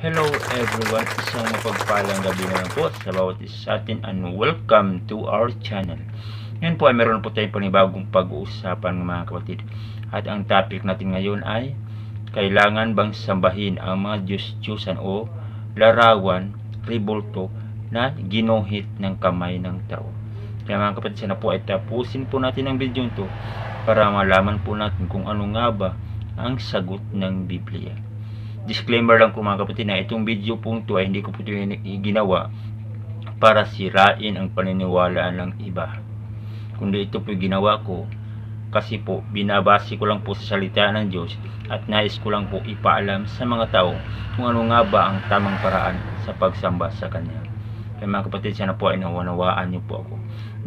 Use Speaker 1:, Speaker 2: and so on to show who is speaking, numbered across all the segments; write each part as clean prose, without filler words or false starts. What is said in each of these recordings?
Speaker 1: Hello everyone, isang mapagpalang gabi na lang po sa bawat isa sa atin and welcome to our channel. Ngayon po ay meron po tayong panibagong pag-uusapan mga kapatid. At ang topic natin ngayon ay kailangan bang sambahin ang mga Diyos-Diyosan o larawan, ribulto na ginuhit ng kamay ng tao. Kaya mga kapatid, sana po ay tapusin po natin ang video ito para malaman po natin kung ano nga ba ang sagot ng Biblia. Disclaimer lang po mga kapatid na itong video po ito ay hindi ko po ito ginawa para sirain ang paniniwala ng iba. Kundi ito po ginawa ko kasi po binabase ko lang po sa salita ng Diyos at nais ko lang po ipaalam sa mga tao kung ano nga ba ang tamang paraan sa pagsamba sa Kanya. Kaya mga kapatid, sana po ay nawanawaan niyo po ako.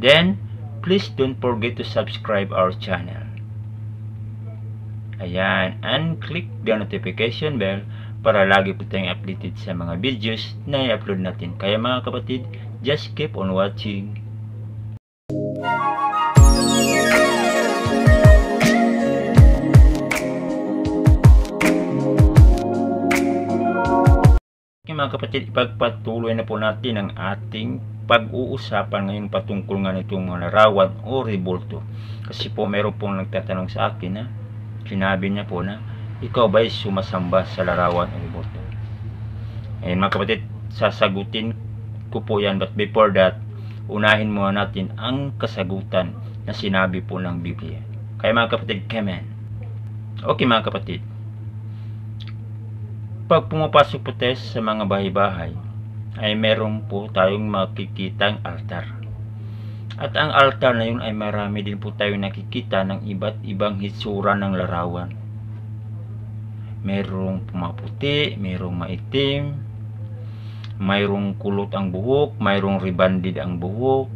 Speaker 1: Then, please don't forget to subscribe our channel. Ayan, and click the notification bell para lagi po tayong updated sa mga videos na i-upload natin. Kaya mga kapatid, just keep on watching. Okay mga kapatid, ipagpatuloy na po natin ang ating pag-uusapan ngayon patungkol nga nitong mga larawan o ribulto. Kasi po meron pong nagtatanong sa akin na sinabi niya po na ikaw ba ay sumasamba sa larawan o ribulto? Ayun mga kapatid, sasagutin ko po yan, but before that, unahin muna natin ang kasagutan na sinabi po ng Biblia. Kaya mga kapatid, amen. Okay mga kapatid, pag pumapasok po tayo sa mga bahay-bahay ay meron po tayong makikitang altar. At ang altar na yun ay marami din po tayo nakikita ng iba't ibang hitsura ng larawan. Mayroong pumaputi, mayroong maitim, mayroong kulot ang buhok, mayroong ribandid ang buhok,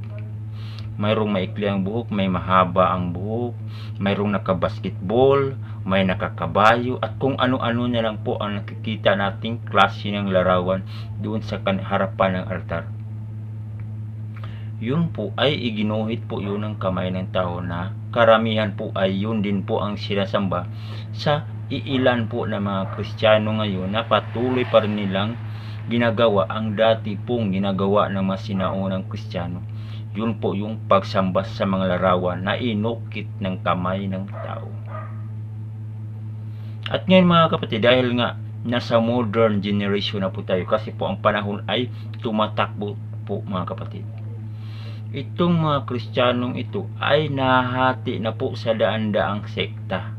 Speaker 1: mayroong maikli ang buhok, may mahaba ang buhok, mayroong nakabasketball, may nakakabayo, at kung ano-ano na lang po ang nakikita nating klase ng larawan doon sa harapan ng altar. Yun po ay iginuhit po yun ng kamay ng tao na karamihan po ay yun din po ang sinasamba sa iilan po na mga Kristiyano ngayon na patuloy pa rin nilang ginagawa ang dati pong ginagawa ng mga sinaunang Kristiyano. Yun po yung pagsamba sa mga larawan na inukit ng kamay ng tao. At ngayon mga kapatid, dahil nga nasa modern generation na po tayo, kasi po ang panahon ay tumatakbo po mga kapatid. Itong mga Kristiyanong ito ay nahati na po sa daan-daang sekta.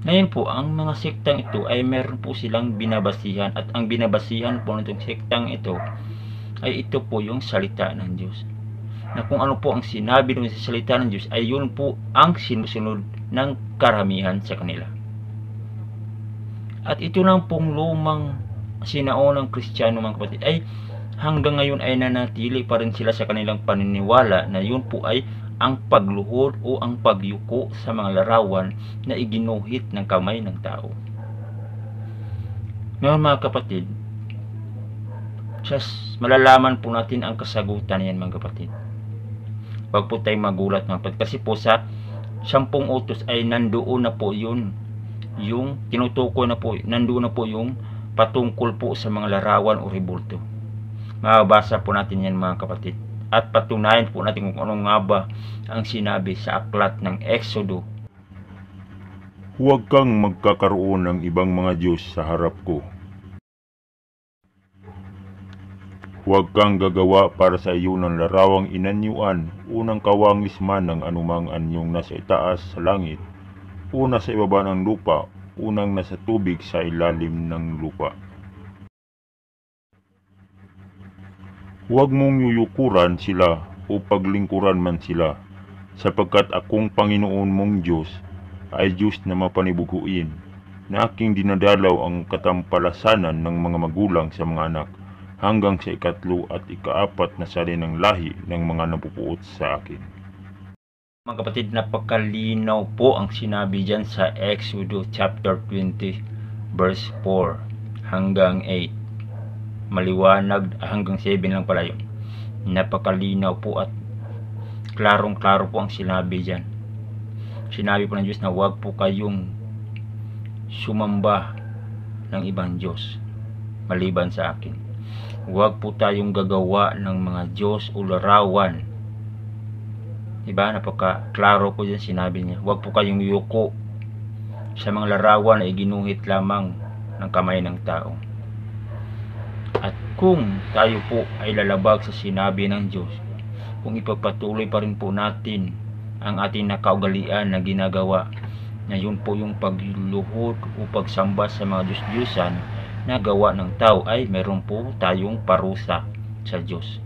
Speaker 1: Ngayon po, ang mga sektang ito ay meron po silang binabasihan, at ang binabasihan po nitong sektang ito ay ito po yung salita ng Diyos. Na kung ano po ang sinabi doon sa salita ng Diyos ay yun po ang sinusunod ng karamihan sa kanila. At ito lang pong lumang sinaunang Kristiyano mga kapatid ay hanggang ngayon ay nanatili pa rin sila sa kanilang paniniwala na yun po ay ang pagluhod o ang pagyuko sa mga larawan na iginuhit ng kamay ng tao. Ngayon mga kapatid, malalaman po natin ang kasagutan yan mga kapatid. Huwag po tayong magulat mga kapatid, kasi po sa 10 utos ay nandoon na po yun, yung tinutukoy na po, nandoon na po yung patungkol po sa mga larawan o ribulto. Mababasa po natin yan mga kapatid, at patunayan po natin kung ano nga ba ang sinabi sa aklat ng Exodo.
Speaker 2: Huwag kang magkakaroon ng ibang mga Diyos sa harap ko. Huwag kang gagawa para sa iyo ng larawang inanyuan, unang kawangis man ng anumang anyong nasa itaas sa langit, una sa ibaba ng lupa, unang nasa tubig sa ilalim ng lupa. Huwag mong yuyukuran sila o paglingkuran man sila, sapagkat akong Panginoon mong Diyos ay Diyos na mapanibuguin, na aking dinadalaw ang katampalasanan ng mga magulang sa mga anak, hanggang sa 3 at 4 na sari ng lahi ng mga napupuot sa akin.
Speaker 1: Mga kapatid, napakalinaw po ang sinabi dyan sa Exodus chapter 20 verse 4 hanggang 8. Maliwanag hanggang 7 lang pala yun. Napakalinaw po at klarong-klaro po ang sinabi dyan. Sinabi po ng Diyos na huwag po kayong sumamba ng ibang Diyos maliban sa akin. Huwag po tayong gagawa ng mga Diyos o larawan. Diba? Napaka-klaro po yan sinabi niya. Huwag po kayong yuko sa mga larawan na iginuhit lamang ng kamay ng tao. At kung tayo po ay lalabag sa sinabi ng Diyos, kung ipagpatuloy pa rin po natin ang ating nakaugalian na ginagawa, na yun po yung pagluluhod o pagsamba sa mga Diyos-Diyosan na gawa ng tao, ay meron po tayong parusa sa Diyos.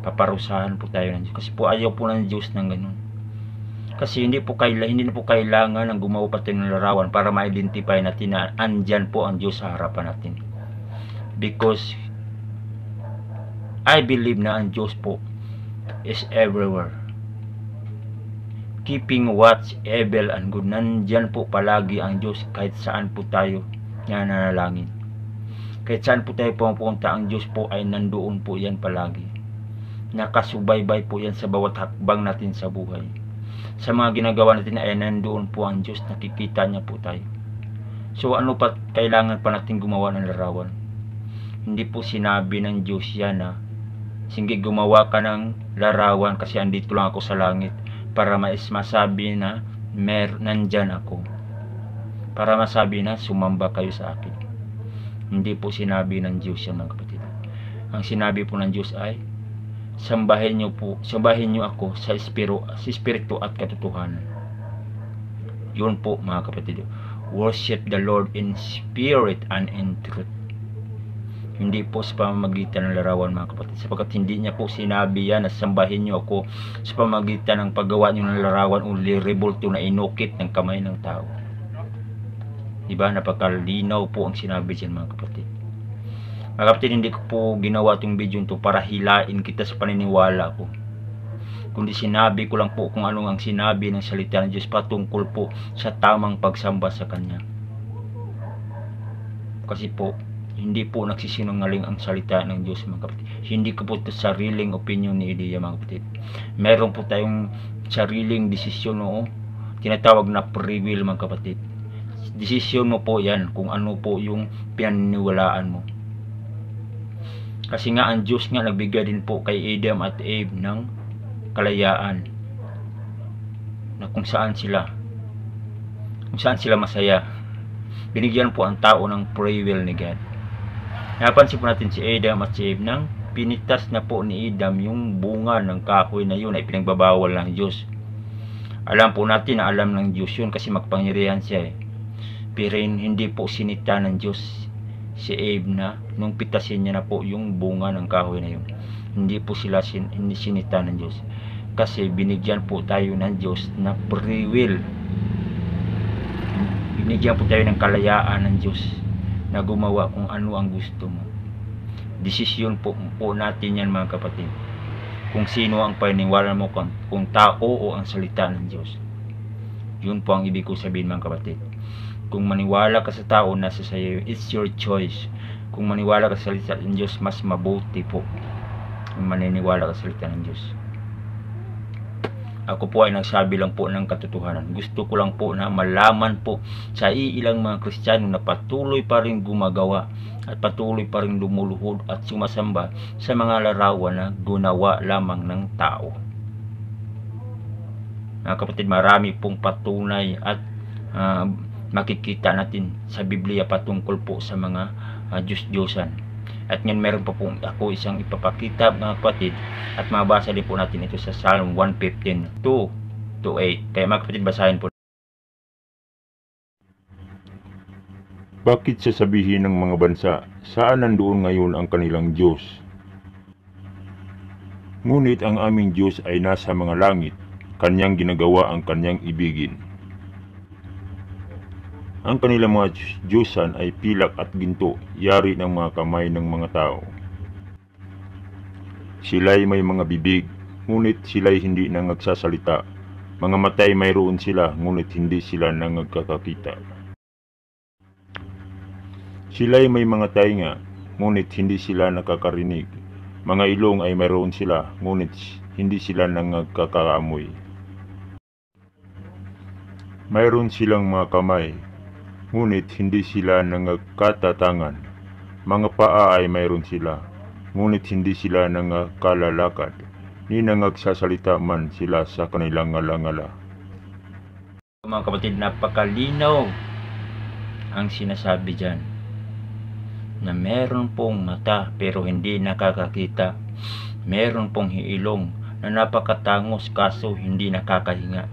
Speaker 1: Paparusahan po tayo ng Diyos. Kasi po ayaw po ng Diyos ng ganun. Kasi hindi na po kailangan ng gumawa pa tayo ng larawan para ma-identify natin na andyan po ang Diyos sa harapan natin. Because I believe na ang Diyos po is everywhere. Keeping watch, evil and good. Nandyan po palagi ang Diyos kahit saan po tayo nananalangin. Kahit saan po tayo pumunta, ang Diyos po ay nandoon po yan palagi. Nakasubaybay po yan sa bawat hakbang natin sa buhay. Sa mga ginagawa natin ay nandoon po ang Diyos, nakikita niya po tayo. So ano pa kailangan pa natin gumawa ng larawan? Hindi po sinabi ng Diyos yan na sige gumawa ka ng larawan kasi andito lang ako sa langit para masabi na nandyan ako, para masabi na sumamba kayo sa akin. Hindi po sinabi ng Diyos yan, mga kapatid. Ang sinabi po ng Diyos ay sambahin nyo ako sa espiritu at katotohanan. Yun po, mga kapatid. Worship the Lord in spirit and in truth. Hindi po sa pamamagitan ng larawan, mga kapatid, sapagkat hindi niya po sinabi yan na sambahin nyo ako sa pamamagitan ng paggawa nyo ng larawan o rebulto na inukit ng kamay ng tao. Diba? Napakalinaw po ang sinabi dyan, mga kapatid. Mga kapatid, hindi ko po ginawa itong video ito para hilain kita sa paniniwala ko, kundi sinabi ko lang po kung anong ang sinabi ng salita ng Diyos patungkol po sa tamang pagsamba sa Kanya. Kasi po hindi po nagsisinungaling ang salita ng Diyos, mga kapatid. Hindi ko po ito sariling opinion ni Elia, mga kapatid. Meron po tayong sariling desisyon, tinatawag na free will, mga kapatid. Desisyon mo po yan kung ano po yung pinaniniwalaan mo. Kasi nga ang Diyos nga nagbigay din po kay Adam at Eve ng kalayaan, na kung saan sila masaya. Binigyan po ang tao ng free will ni God. Napansin po natin si Adam at si Eve nang pinitas na po ni Adam yung bunga ng kahoy na yun ay pinagbabawal ng Diyos. Alam po natin na alam ng Diyos yun kasi magpangyarihan siya. Pero hindi po sinita ng Diyos si Eve na nung pitasin niya na po yung bunga ng kahoy na yun. Hindi po sila hindi sinita ng Diyos. Kasi binigyan po tayo ng Diyos na free will. Binigyan po tayo ng kalayaan ng Diyos na gumawa kung ano ang gusto mo. Desisyon po natin yan, mga kapatid. Kung sino ang paniniwala mo, kung tao o ang salita ng Diyos. Yun po ang ibig ko sabihin, mga kapatid. Kung maniwala ka sa tao, nasa sayo, it's your choice. Kung maniwala ka sa salita ng Diyos, mas mabuti po kung maniniwala ka sa salita ng Diyos. Ako po ay nagsabi lang po ng katotohanan. Gusto ko lang po na malaman po sa ilang mga Kristiyano na patuloy pa rin gumagawa at patuloy pa rin lumuluhod at sumasamba sa mga larawan na gunawa lamang ng tao. Mga kapatid, marami pong patunay at makikita natin sa Biblia patungkol po sa mga Diyos-Diyosan. At ngayon meron pa po ako isang ipapakita, mga kapatid, at mabasa din po natin ito sa Psalm 115, 2-8. Kaya mga kapatid, basahin po.
Speaker 2: Bakit sasabihin ng mga bansa, saan nandoon ngayon ang kanilang Diyos? Ngunit ang aming Diyos ay nasa mga langit, Kanyang ginagawa ang Kanyang ibigin. Ang kanilang mga Diyosan ay pilak at ginto, yari ng mga kamay ng mga tao. Sila'y may mga bibig, ngunit sila'y hindi nangagsasalita. Mga matay mayroon sila, ngunit hindi sila nangagkakakita. Sila'y may mga tainga, ngunit hindi sila nakakarinig. Mga ilong ay mayroon sila, ngunit hindi sila nangagkakaamoy. Mayroon silang mga kamay, ngunit hindi sila nangagkatatangan. Mga paa ay mayroon sila, ngunit hindi sila nangakalalakad, ni nangagsasalita man sila sa kanilang ngala-ngala.
Speaker 1: Mga kapatid, napakalinaw ang sinasabi dyan, na meron pong mata pero hindi nakakakita, meron pong ilong na napakatangos kaso hindi nakakahinga,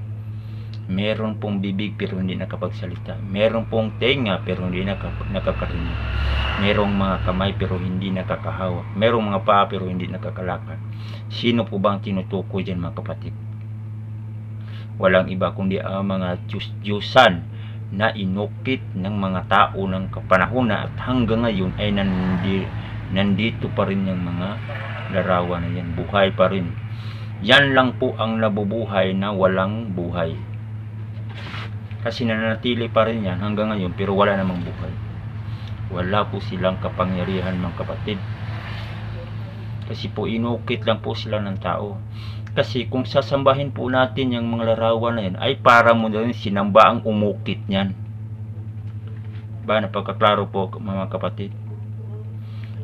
Speaker 1: meron pong bibig pero hindi nakapagsalita, meron pong tenga pero hindi nakakarinig, merong mga kamay pero hindi nakakahawak, merong mga paa pero hindi nakakalakad. Sino po bang tinutukoy dyan, mga kapatid? Walang iba kundi ang mga Diyos-Diyosan na inukit ng mga tao ng kapanahon na, at hanggang ngayon ay nandito pa rin yung mga larawan na yan, buhay pa rin. Yan lang po ang nabubuhay na walang buhay, kasi nananatili pa rin yan hanggang ngayon pero wala namang buhay. Wala po silang kapangyarihan, mga kapatid, kasi po inukit lang po sila ng tao. Kasi kung sasambahin po natin yung mga larawan na yan, ay para mo na rin sinamba ang umukit niyan. Ba, napagkaklaro po, mga kapatid?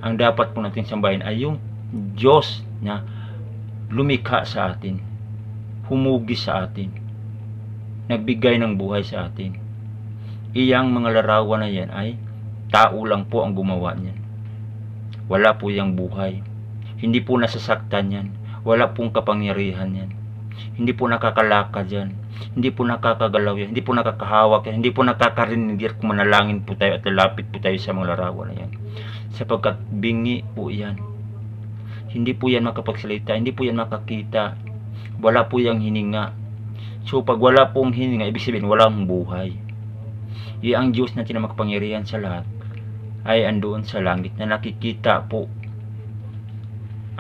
Speaker 1: Ang dapat po natin sambahin ay yung Diyos na lumikha sa atin, humugis sa atin, nagbigay ng buhay sa atin. Iyang mga larawan na yan ay tao lang po ang gumawa niyan. Wala po yung buhay. Hindi po nasasaktan yan. Wala pong kapangyarihan yan. Hindi po nakakalakad yan. Hindi po nakakagalaw yan. Hindi po nakakahawak yan. Hindi po nakakarinig kung manalangin po tayo at lalapit po tayo sa mga larawan na yan. Sapagkat bingi po yan. Hindi po yan makapagsalita. Hindi po yan makakita. Wala po yung hininga. So pag wala pong hininga, ibig sabihin walang buhay. Ang Diyos na tinamakapangyarihan sa lahat ay andoon sa langit na nakikita po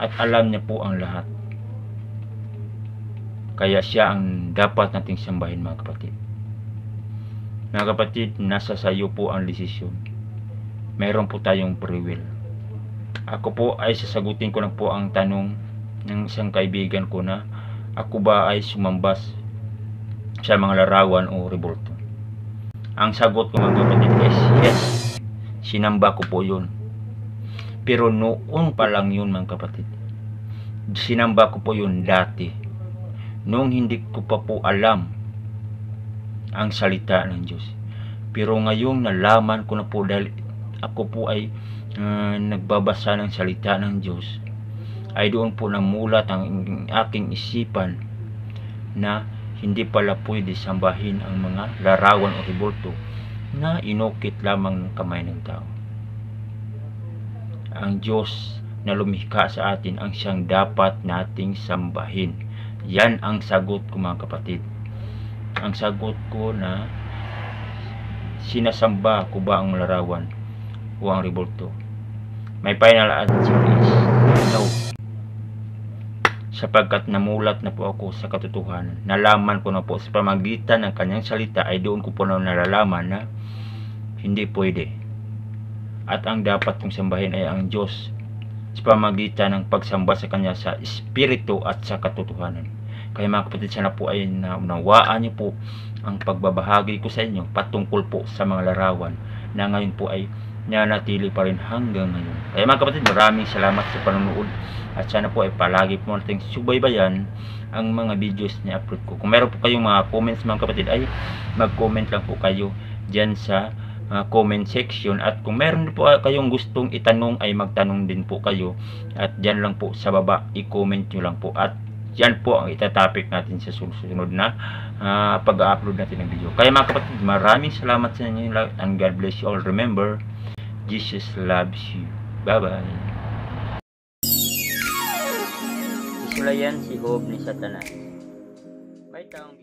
Speaker 1: at alam niya po ang lahat. Kaya siya ang dapat nating sambahin, mga kapatid. Mga kapatid, nasa sayo po ang desisyon. Meron po tayong free will. Ako po ay sasagutin ko na po ang tanong ng isang kaibigan ko na ako ba ay sumambas sa mga larawan o rebulto. Ang sagot ko, mga kapatid, is yes. Sinamba ko po yun. Pero noon pa lang yun, mga kapatid. Sinamba ko po yun dati. Noong hindi ko pa po alam ang salita ng Diyos. Pero ngayong nalaman ko na po, dahil ako po ay nagbabasa ng salita ng Diyos, ay doon po namulat ang aking isipan na hindi pala pwede sambahin ang mga larawan o rebulto na inukit lamang ng kamay ng tao. Ang Diyos na lumikha sa atin ang siyang dapat nating sambahin. Yan ang sagot ko, mga kapatid. Ang sagot ko na sinasamba ko ba ang larawan o ang rebulto? My final answer is no. Sapagkat namulat na po ako sa katotohanan. Nalaman ko na po sa pamagitan ng kanyang salita, ay doon ko po na nalalaman na hindi pwede. At ang dapat kong sambahin ay ang Diyos sa pamagitan ng pagsamba sa Kanya sa Espiritu at sa katotohanan. Kaya mga kapatid, sana po ay naunawaan niyo po ang pagbabahagi ko sa inyo patungkol po sa mga larawan na ngayon po ay nanatili pa rin hanggang ngayon. Kaya mga kapatid, maraming salamat sa panonood at sana po ay palagi po nating subaybayan ang mga videos na upload ko. Kung meron po kayong mga comments, mga kapatid, ay mag-comment lang po kayo dyan sa comment section, at kung meron po kayong gustong itanong ay magtanong din po kayo at dyan lang po sa baba i-comment nyo lang po, at yan po ang itatopic natin sa susunod na pag-upload natin ng video. Kaya mga kapatid, maraming salamat sa inyo and God bless you all. Remember, Jesus loves you. Bye bye. Isulayan si Job ni Satanas. May taong